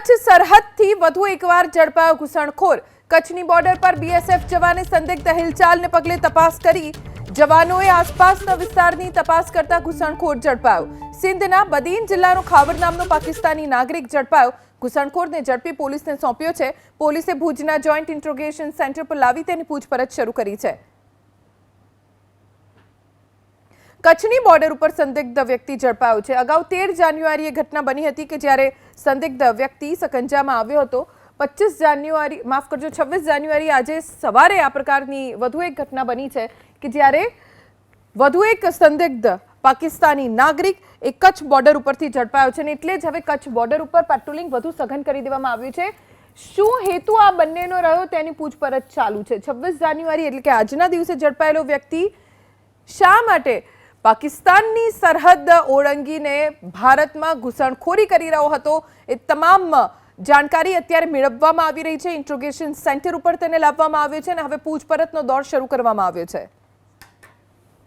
કચ્છ સરહદથી વધુ એકવાર ઝડપાયો ઘૂસણખોર। કચ્છની બોર્ડર પર બીએસએફ જવાને સંદિગ્ધ હિલચાલને પગલે તપાસ કરી। જવાનોએ આસપાસના વિસ્તારની તપાસ કરતા ઘૂસણખોર ઝડપાયો। સિંધના બદીન જિલ્લાનો ખાવર નામનો પાકિસ્તાની નાગરિક ઝડપાયો। ઘૂસણખોરને ઝડપી પોલીસને સોંપ્યો છે। પોલીસે ભુજના જોઈન્ટ ઇન્ટ્રોગેશન સેન્ટર પર લાવી તેની પૂછપરછ શરૂ કરી છે। કચ્છની બોર્ડર ઉપર સંદિગ્ધ વ્યક્તિ ઝડપાયો છે। અગાઉ 13 જાન્યુઆરીએ ઘટના બની હતી કે જ્યારે સંદિગ્ધ વ્યક્તિ સકંજામાં આવ્યો હતો। 26 જાન્યુઆરી આજે સવારે આ પ્રકારની વધુ એક ઘટના બની છે કે જ્યારે વધુ એક સંદિગ્ધ પાકિસ્તાની નાગરિક એક કચ્છ બોર્ડર ઉપરથી ઝડપાયો છે અને એટલે જ હવે કચ્છ બોર્ડર ઉપર પેટ્રોલિંગ વધુ સઘન કરી દેવામાં આવ્યું છે। શું હેતુ આ બંનેનો રહ્યો તેની પૂછપરછ ચાલુ છે। 26 જાન્યુઆરી એટલે કે આજના દિવસે ઝડપાયેલો વ્યક્તિ શા માટે પાકિસ્તાનની સરહદ ઓળંગીને ભારતમાં ઘૂસણખોરી કરી રહ્યો હતો એ તમામ જાણકારી અત્યારે મેળવવામાં આવી રહી છે। ઇન્ટ્રોગેશન સેન્ટર ઉપર તેને લાવવામાં આવ્યો છે અને હવે પૂછપરછનો દોર શરૂ કરવામાં આવ્યો છે।